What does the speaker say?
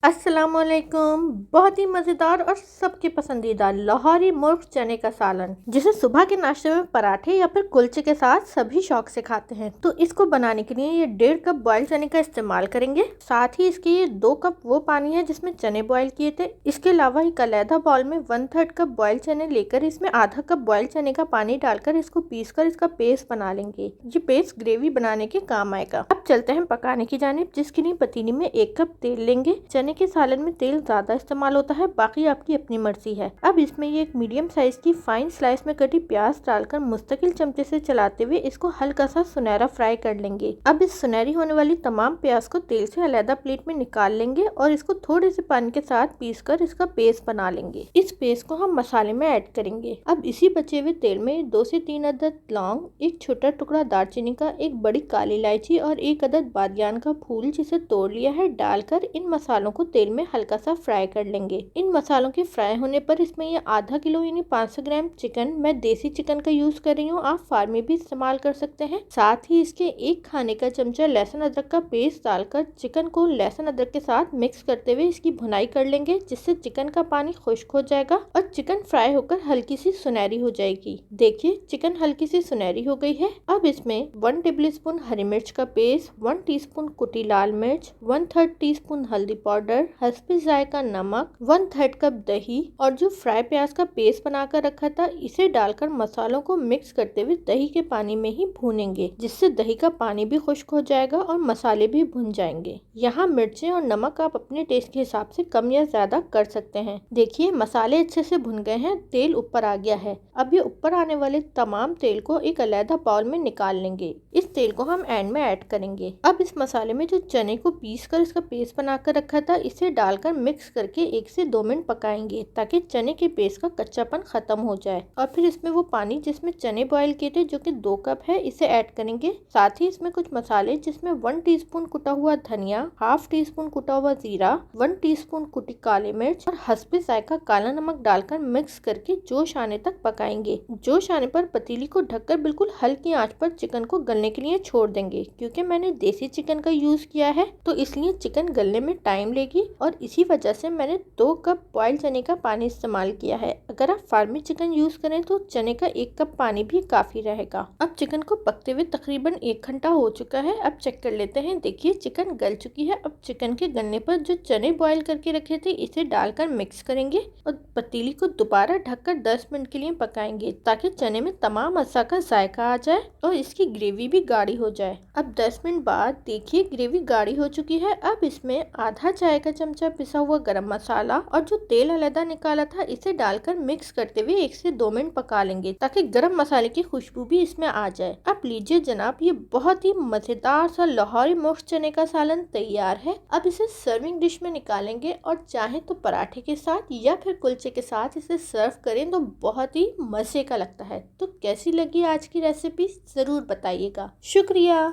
अस्सलामुअलैकुम। बहुत ही मज़ेदार और सबके पसंदीदा लाहौरी मुर्ग चने का सालन, जिसे सुबह के नाश्ते में पराठे या फिर कुलचे के साथ सभी शौक से खाते हैं। तो इसको बनाने के लिए ये 1.5 कप बॉयल चने का इस्तेमाल करेंगे। साथ ही इसके ये 2 कप वो पानी है जिसमें चने बॉयल किए थे। इसके अलावा एक अलहदा बाउल में 1/3 कप बॉयल चने लेकर इसमें आधा कप बॉयल चने का पानी डालकर इसको पीस कर इसका पेस्ट बना लेंगे। ये पेस्ट ग्रेवी बनाने के काम आएगा। अब चलते हैं पकाने की जानिब, जिसके लिए पतीली में 1 कप तेल लेंगे। चने के सालन में तेल ज्यादा इस्तेमाल होता है, बाकी आपकी अपनी मर्जी है। अब इसमें ये एक मीडियम साइज की फाइन स्लाइस में कटी प्याज डालकर मुस्तकिल चमचे से चलाते हुए इसको हल्का सा सुनहरा फ्राई कर लेंगे। अब इस सुनहरी होने वाली तमाम प्याज को तेल से अलग प्लेट में निकाल लेंगे और इसको थोड़े से पानी के साथ पीस कर इसका पेस्ट बना लेंगे। इस पेस्ट को हम मसाले में ऐड करेंगे। अब इसी बचे हुए तेल में 2 से 3 अदद लौंग, एक छोटा टुकड़ा दालचीनी का, एक बड़ी काली इलायची और 1 अदद बादियान का फूल जिसे तोड़ लिया है डालकर इन मसालों को तेल में हल्का सा फ्राई कर लेंगे। इन मसालों के फ्राई होने पर इसमें ये आधा किलो यानी 500 ग्राम चिकन, मैं देसी चिकन का यूज कर रही हूँ, आप फार्मी भी इस्तेमाल कर सकते हैं। साथ ही इसके 1 खाने का चमचा लहसुन अदरक का पेस्ट डालकर चिकन को लहसुन अदरक के साथ मिक्स करते हुए इसकी भुनाई कर लेंगे, जिससे चिकन का पानी खुश्क हो जाएगा और चिकन फ्राई होकर हल्की सी सुनहरी हो जाएगी। देखिए चिकन हल्की सी सुनहरी हो गई है। अब इसमें 1 टेबल स्पून हरी मिर्च का पेस्ट, 1 टीस्पून कुटी लाल मिर्च, 1/3 टीस्पून हल्दी पाउडर, हस्बे जायका नमक, 1/3 कप दही और जो फ्राई प्याज का पेस्ट बनाकर रखा था इसे डालकर मसालों को मिक्स करते हुए दही के पानी में ही भूनेंगे, जिससे दही का पानी भी खुश्क हो जाएगा और मसाले भी भुन जाएंगे। यहाँ मिर्चें और नमक आप अपने टेस्ट के हिसाब से कम या ज्यादा कर सकते हैं। देखिए मसाले अच्छे से भुन गए हैं, तेल ऊपर आ गया है। अब ये ऊपर आने वाले तमाम तेल को एक अलहदा बाउल में निकाल लेंगे। इस तेल को हम एंड में ऐड करेंगे। अब इस मसाले में जो चने को पीस कर इसका पेस्ट बनाकर रखा था इसे डालकर मिक्स करके 1 से 2 मिनट पकाएंगे, ताकि चने के पेस्ट का कच्चापन खत्म हो जाए। और फिर इसमें वो पानी जिसमें चने बॉईल किए थे जो कि 2 कप है इसे ऐड करेंगे। साथ ही इसमें कुछ मसाले जिसमें 1 टीस्पून कुटा हुआ धनिया, हाफ टीस्पून कुटा हुआ जीरा, 1 टीस्पून कुटी काली मिर्च और हस्बे जायका काला नमक डालकर मिक्स करके जोश आने तक पकाएंगे। जोश आने पर पतीली को ढककर बिल्कुल हल्की आंच पर चिकन को गलने के लिए छोड़ देंगे। क्योंकि मैंने देसी चिकन का यूज किया है तो इसलिए चिकन गलने में टाइम लेगी और इसी वजह से मैंने 2 कप बॉयल चने का पानी इस्तेमाल किया है। अगर आप फार्मी चिकन यूज करें तो चने का 1 कप पानी भी काफी रहेगा। अब चिकन को पकते हुए तकरीबन 1 घंटा हो चुका है। अब चेक कर लेते हैं। देखिए चिकन गल चुकी है। अब चिकन के गलने पर जो चने बॉयल करके रखे थे इसे डालकर मिक्स करेंगे और पतीली को दोबारा ढककर 10 मिनट के लिए पकाएंगे, ताकि चने में तमाम अज्जा का जायका आ जाए और इसकी ग्रेवी भी गाढ़ी हो जाए। अब 10 मिनट बाद देखिए ग्रेवी गाढ़ी हो चुकी है। अब इसमें आधा चाय का चमचा पिसा हुआ गरम मसाला और जो तेल अलग निकाला था इसे डालकर मिक्स करते हुए 1 से 2 मिनट पका लेंगे, ताकि गरम मसाले की खुशबू भी इसमें आ जाए। अब लीजिए जनाब, ये बहुत ही मजेदार सा लाहौरी मुर्ग चने का सालन तैयार है। अब इसे सर्विंग डिश में निकालेंगे और चाहे तो पराठे के साथ या फिर कुलचे के साथ इसे सर्व करें तो बहुत ही मजे का लगता है। तो कैसी लगी आज की रेसिपी जरूर बताइएगा। शुक्रिया।